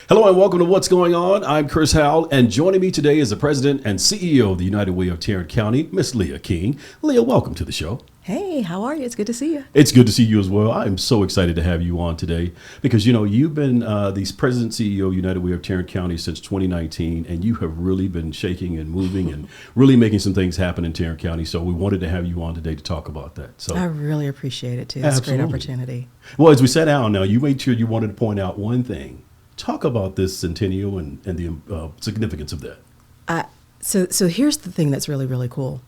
Hello and welcome to What's Going On. I'm Chris Howell, and joining me today is the President and CEO of the United Way of Tarrant County, Miss Leah King. Leah, welcome to the show. Hey, how are you? It's good to see you. It's good to see you as well. I'm so excited to have you on today because, you've been the President CEO of United Way of Tarrant County since 2019, and you have really been shaking and moving and really making some things happen in Tarrant County. So we wanted to have you on today to talk about that. So I really appreciate it, too. It's absolutely. a great opportunity. Well, as we sat down now, you made sure you wanted to point out one thing. Talk about this Centennial and the significance of that. So here's the thing that's really, really cool.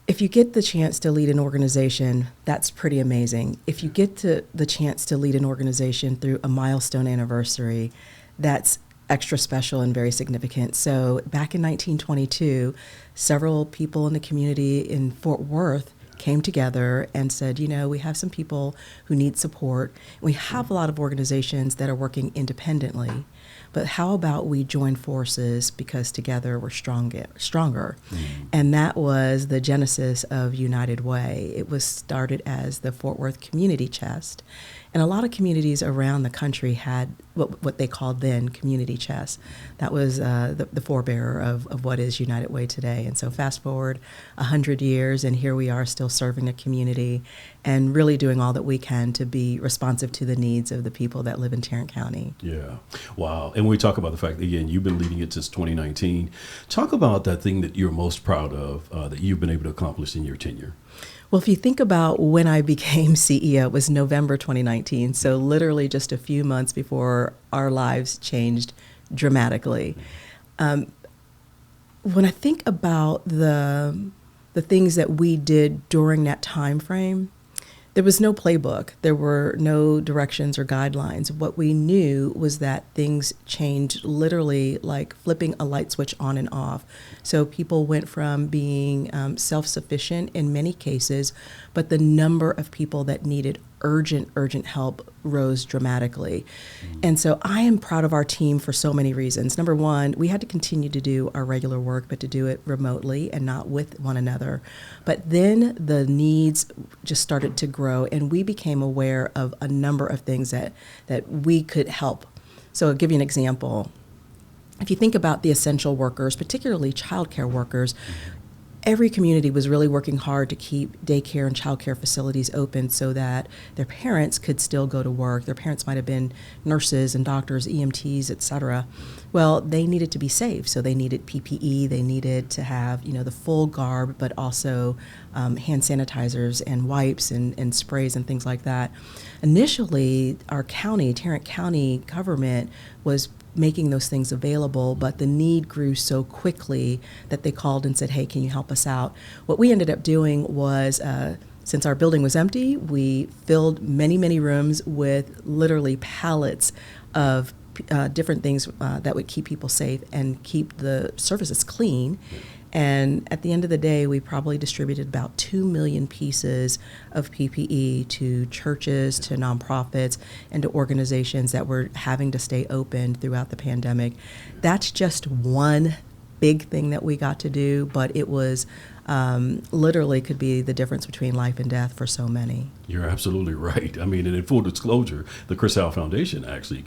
If you get the chance to lead an organization, that's pretty amazing. If you get the chance to lead an organization through a milestone anniversary, that's extra special and very significant. So back in 1922, several people in the community in Fort Worth came together and said, we have some people who need support. We have a lot of organizations that are working independently, but how about we join forces because together we're stronger. Mm-hmm. And that was the genesis of United Way. It was started as the Fort Worth Community Chest. And a lot of communities around the country had what they called then community chests. That was the forebearer of what is United Way today. And so fast forward 100 years, and here we are still serving the community and really doing all that we can to be responsive to the needs of the people that live in Tarrant County. Yeah. Wow. And we talk about the fact that, again, you've been leading it since 2019. Talk about that thing that you're most proud of that you've been able to accomplish in your tenure. Well, if you think about when I became CEO, it was November 2019, so literally just a few months before our lives changed dramatically. When I think about the things that we did during that time frame, there was no playbook. There were no directions or guidelines. What we knew was that things changed literally like flipping a light switch on and off. So people went from being self-sufficient in many cases, but the number of people that needed urgent help rose dramatically. Mm-hmm. And so I am proud of our team for so many reasons. Number one, we had to continue to do our regular work, but to do it remotely and not with one another. But then the needs just started to grow, and we became aware of a number of things that we could help. So I'll give you an example. If you think about the essential workers, particularly childcare workers, every community was really working hard to keep daycare and childcare facilities open so that their parents could still go to work. Their parents might have been nurses and doctors, EMTs, et cetera. Well, they needed to be safe, so they needed PPE. They needed to have, the full garb, but also hand sanitizers and wipes and sprays and things like that. Initially, our county, Tarrant County government, was making those things available, but the need grew so quickly that they called and said, hey, can you help us out? What we ended up doing was, since our building was empty, we filled many rooms with literally pallets of different things that would keep people safe and keep the surfaces clean. And at the end of the day, we probably distributed about 2 million pieces of PPE to churches, to nonprofits, and to organizations that were having to stay open throughout the pandemic. That's just one big thing that we got to do, but it was literally could be the difference between life and death for so many. You're absolutely right. I mean, and in full disclosure, the Chris Howell Foundation actually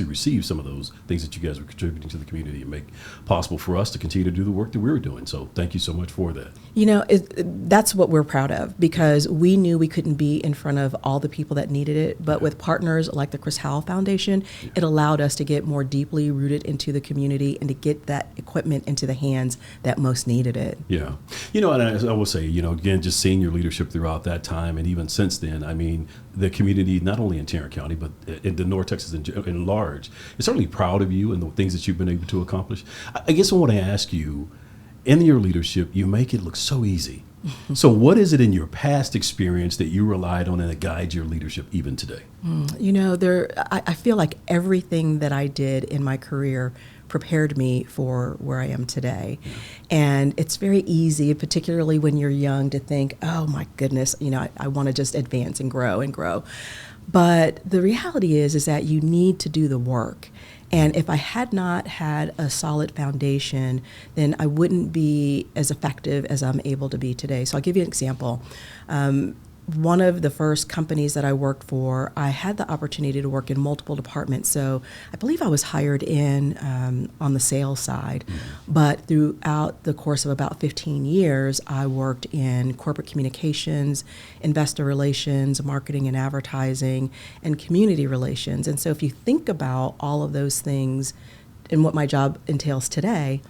received some of those things that you guys were contributing to the community and make possible for us to continue to do the work that we were doing. So thank you so much for that. That's what we're proud of, because we knew we couldn't be in front of all the people that needed it, but with partners like the Chris Howell Foundation, it allowed us to get more deeply rooted into the community and to get that equipment into the hands that most needed it. Yeah. And I will say, again, just seeing your leadership throughout that time and even since then, I mean, the community, not only in Tarrant County, but in the North Texas in large, is certainly proud of you and the things that you've been able to accomplish. I guess I want to ask you, in your leadership, you make it look so easy. So what is it in your past experience that you relied on and that guides your leadership even today? I feel like everything that I did in my career prepared me for where I am today. And it's very easy, particularly when you're young, to think, oh my goodness, I want to just advance and grow and grow. But the reality is that you need to do the work. And if I had not had a solid foundation, then I wouldn't be as effective as I'm able to be today. So I'll give you an example. one of the first companies that I worked for, I had the opportunity to work in multiple departments. So I believe I was hired in on the sales side. But throughout the course of about 15 years, I worked in corporate communications, investor relations, marketing and advertising, and community relations. And so if you think about all of those things and what my job entails today,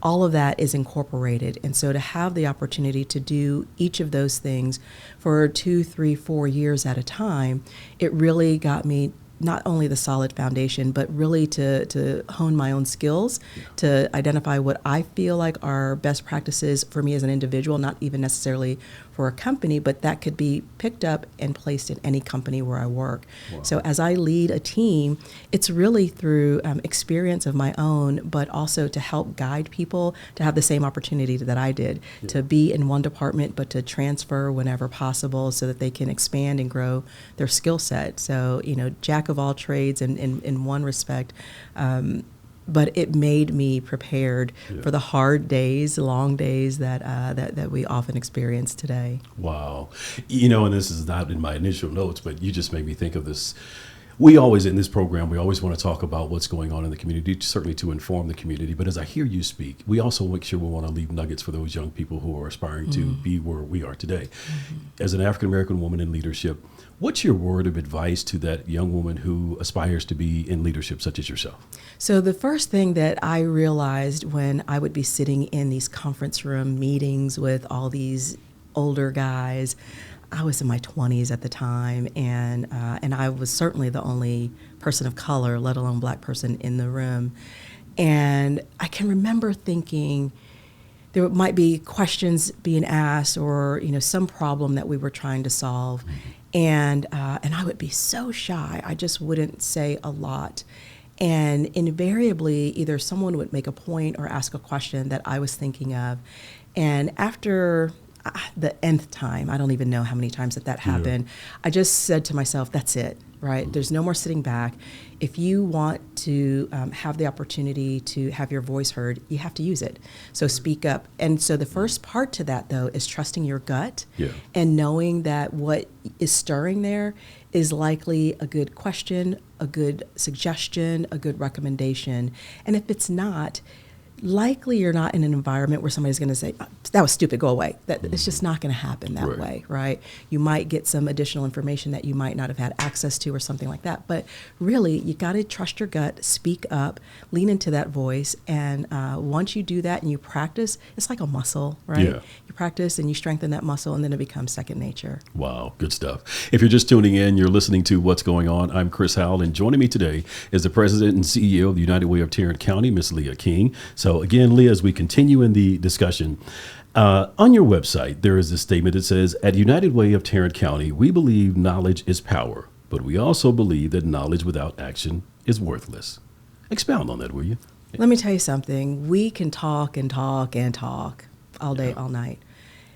all of that is incorporated. And so to have the opportunity to do each of those things for 2, 3, 4 years at a time, it really got me not only the solid foundation, but really to hone my own skills, to identify what I feel like are best practices for me as an individual, not even necessarily for a company, but that could be picked up and placed in any company where I work. Wow. So as I lead a team, it's really through experience of my own, but also to help guide people to have the same opportunity that I did, to be in one department, but to transfer whenever possible so that they can expand and grow their skill set. So, jack of all trades in one respect, but it made me prepared for the hard days, long days that we often experience today. Wow. And this is not in my initial notes, but you just made me think of this. We always, in this program, we always want to talk about what's going on in the community, certainly to inform the community. But as I hear you speak, we also make sure we want to leave nuggets for those young people who are aspiring to be where we are today. As an African-American woman in leadership, what's your word of advice to that young woman who aspires to be in leadership, such as yourself? So the first thing that I realized when I would be sitting in these conference room meetings with all these older guys, I was in my 20s at the time, and I was certainly the only person of color, let alone black person, in the room. And I can remember thinking there might be questions being asked, or some problem that we were trying to solve, and I would be so shy, I just wouldn't say a lot. And invariably, either someone would make a point or ask a question that I was thinking of, and after the nth time, I don't even know how many times that happened, I just said to myself, that's it, right? There's no more sitting back. If you want to have the opportunity to have your voice heard, you have to use it. So speak up. And so the first part to that, though, is trusting your gut and knowing that what is stirring there is likely a good question, a good suggestion, a good recommendation. And if it's not, likely you're not in an environment where somebody's going to say, oh, that was stupid, go away. It's just not going to happen that way, right? You might get some additional information that you might not have had access to or something like that. But really, you got to trust your gut, speak up, lean into that voice. And once you do that and you practice, it's like a muscle, right? Yeah. You practice and you strengthen that muscle, and then it becomes second nature. Wow, good stuff. If you're just tuning in, you're listening to What's Going On. I'm Chris Howell, and joining me today is the president and CEO of the United Way of Tarrant County, Miss Leah King. So again, Leah, as we continue in the discussion, on your website, there is this statement that says, at United Way of Tarrant County, we believe knowledge is power, but we also believe that knowledge without action is worthless. Expound on that, will you? Let me tell you something. We can talk and talk and talk all day, all night.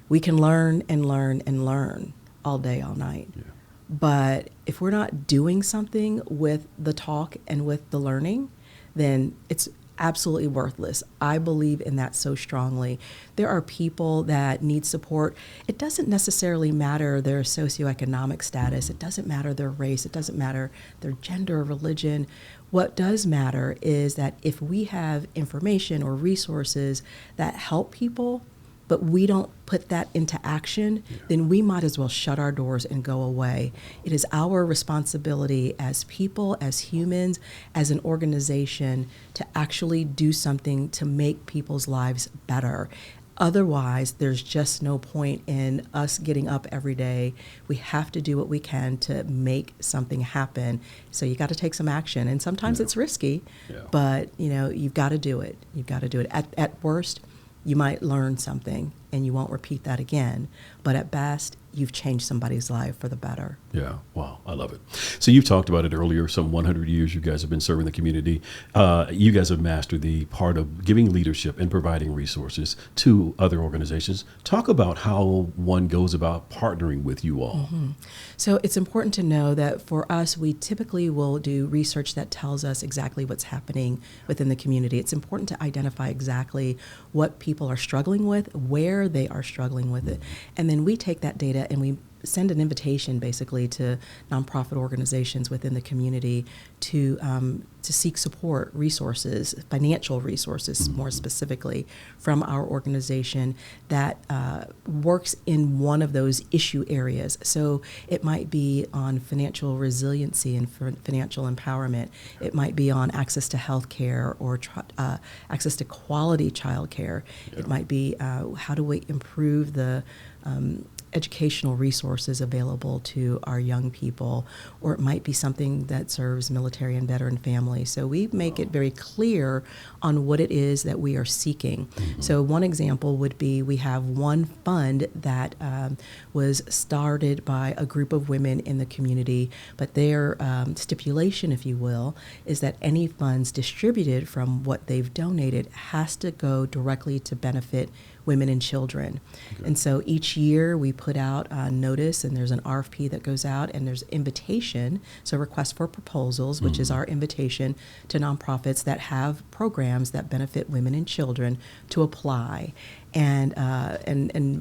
We can learn and learn and learn all day, all night. Yeah. But if we're not doing something with the talk and with the learning, then it's absolutely worthless. I believe in that so strongly. There are people that need support. It doesn't necessarily matter their socioeconomic status. It doesn't matter their race. It doesn't matter their gender or religion. What does matter is that if we have information or resources that help people, but we don't put that into action, then we might as well shut our doors and go away. It is our responsibility as people, as humans, as an organization to actually do something to make people's lives better. Otherwise, there's just no point in us getting up every day. We have to do what we can to make something happen. So you got to take some action. And sometimes it's risky, but you've got to do it. You've got to do it. At worst, you might learn something and you won't repeat that again. But at best, you've changed somebody's life for the better. Yeah. Wow. I love it. So you've talked about it earlier, some 100 years you guys have been serving the community. You guys have mastered the part of giving leadership and providing resources to other organizations. Talk about how one goes about partnering with you all. Mm-hmm. So it's important to know that for us, we typically will do research that tells us exactly what's happening within the community. It's important to identify exactly what people are struggling with, where they are struggling with it. And then we take that data and we send an invitation basically to nonprofit organizations within the community to seek support, resources, financial resources more specifically, from our organization that works in one of those issue areas. So it might be on financial resiliency and financial empowerment. It might be on access to health care or access to quality child care. Yeah. It might be how do we improve the educational resources available to our young people, or it might be something that serves military and veteran families. So we make it very clear on what it is that we are seeking. Mm-hmm. So one example would be we have one fund that was started by a group of women in the community, but their stipulation, if you will, is that any funds distributed from what they've donated has to go directly to benefit women and children. Okay. And so each year we put out a notice, and there's an RFP that goes out, and there's invitation, so request for proposals, which is our invitation to nonprofits that have programs that benefit women and children to apply. And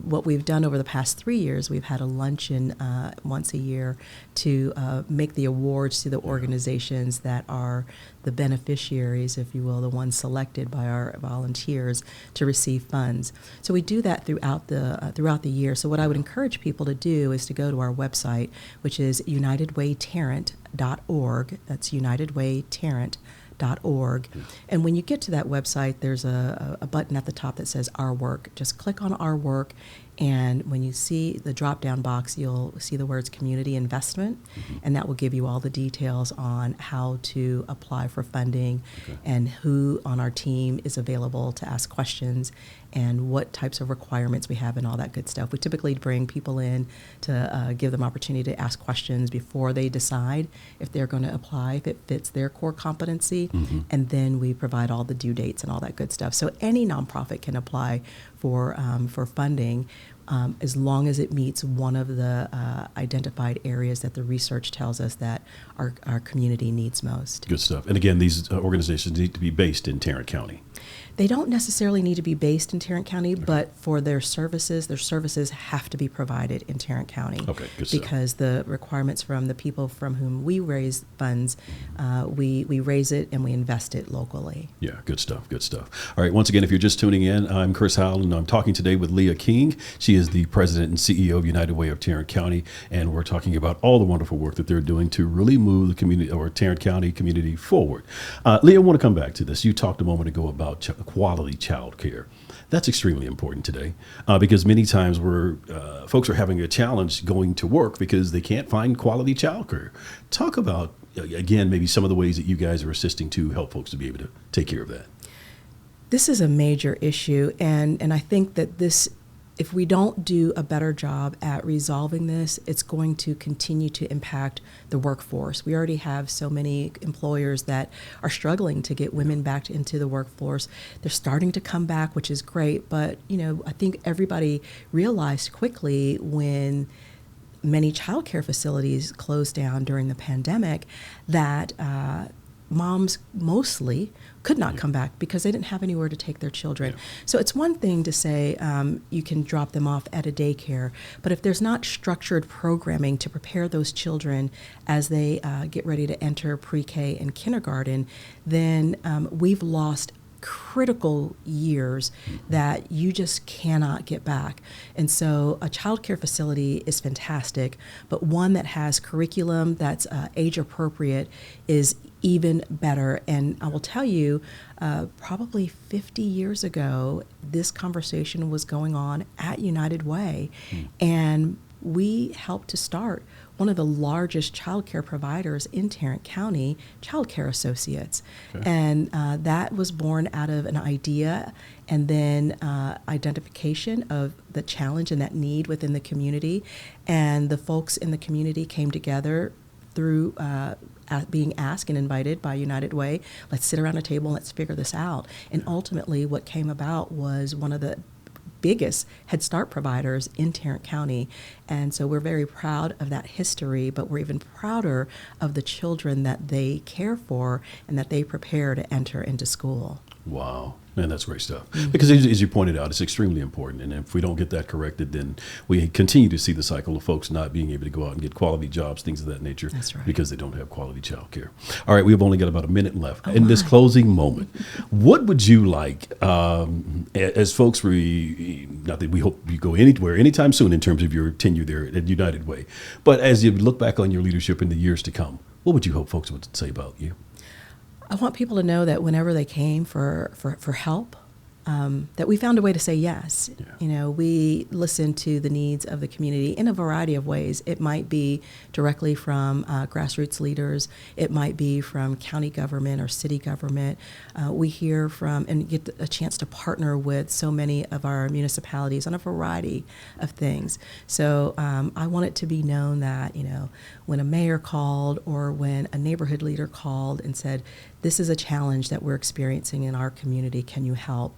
what we've done over the past 3 years, we've had a luncheon once a year to make the awards to the organizations that are the beneficiaries, if you will, the ones selected by our volunteers to receive funds. So we do that throughout the year. So what I would encourage people to do is to go to our website, which is unitedwaytarrant.org. That's unitedwaytarrant.org. And when you get to that website, there's a button at the top that says Our Work. Just click on Our Work, and when you see the drop-down box, you'll see the words Community Investment, and that will give you all the details on how to apply for funding and who on our team is available to ask questions and what types of requirements we have and all that good stuff. We typically bring people in to give them opportunity to ask questions before they decide if they're going to apply, if it fits their core competency, and then we provide all the due dates and all that good stuff. So any nonprofit can apply for funding as long as it meets one of the identified areas that the research tells us that our community needs most. Good stuff. And again, these organizations need to be based in Tarrant County. They don't necessarily need to be based in Tarrant County, but for their services have to be provided in Tarrant County. Okay, good stuff. Because the requirements from the people from whom we raise funds, we raise it and we invest it locally. Yeah, good stuff, good stuff. All right, once again, if you're just tuning in, I'm Chris Howell, and I'm talking today with Leah King. She is the president and CEO of United Way of Tarrant County, and we're talking about all the wonderful work that they're doing to really move the community, or Tarrant County community, forward. Leah, I want to come back to this. You talked a moment ago about quality child care. That's extremely important today because many times folks are having a challenge going to work because they can't find quality child care. Talk about, again, maybe some of the ways that you guys are assisting to help folks to be able to take care of that. This is a major issue, and I think that if we don't do a better job at resolving this, it's going to continue to impact the workforce. We already have so many employers that are struggling to get women back into the workforce. They're starting to come back, which is great, but I think everybody realized quickly when many child care facilities closed down during the pandemic that moms mostly could not come back because they didn't have anywhere to take their children. Yeah. So it's one thing to say you can drop them off at a daycare, but if there's not structured programming to prepare those children as they get ready to enter pre-K and kindergarten, then we've lost critical years that you just cannot get back. And so a child care facility is fantastic, but one that has curriculum that's age appropriate is even better. And I will tell you, probably 50 years ago, this conversation was going on at United Way, and we helped to start one of the largest child care providers in Tarrant County, Child Care Associates. Okay. And that was born out of an idea and then identification of the challenge and that need within the community. And the folks in the community came together through being asked and invited by United Way, let's sit around a table and let's figure this out. And ultimately what came about was one of the biggest Head Start providers in Tarrant County. And so we're very proud of that history, but we're even prouder of the children that they care for and that they prepare to enter into school. Wow. Man, that's great stuff. Because as you pointed out, it's extremely important. And if we don't get that corrected, then we continue to see the cycle of folks not being able to go out and get quality jobs, things of that nature, That's right. because they don't have quality child care. All right, we've only got about a minute left. Oh, in this my. closing moment, what would you like, as folks, not that we hope you go anywhere anytime soon in terms of your tenure there at United Way, but as you look back on your leadership in the years to come, what would you hope folks would say about you? I want people to know that whenever they came for help, that we found a way to say yes. Yeah. You know, we listened to the needs of the community in a variety of ways. It might be directly from grassroots leaders. It might be from county government or city government. We hear from and get a chance to partner with so many of our municipalities on a variety of things. So I want it to be known that, you know, when a mayor called or when a neighborhood leader called and said, this is a challenge that we're experiencing in our community, can you help?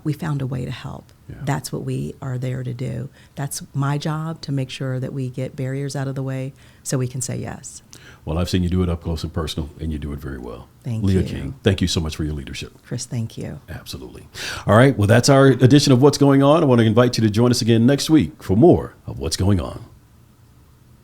We found a way to help. Yeah. That's what we are there to do. That's my job, to make sure that we get barriers out of the way so we can say yes. Well, I've seen you do it up close and personal, and you do it very well. Thank Leah you. King, thank you so much for your leadership. Chris, thank you. Absolutely. All right, well, that's our edition of What's Going On. I want to invite you to join us again next week for more of What's Going On.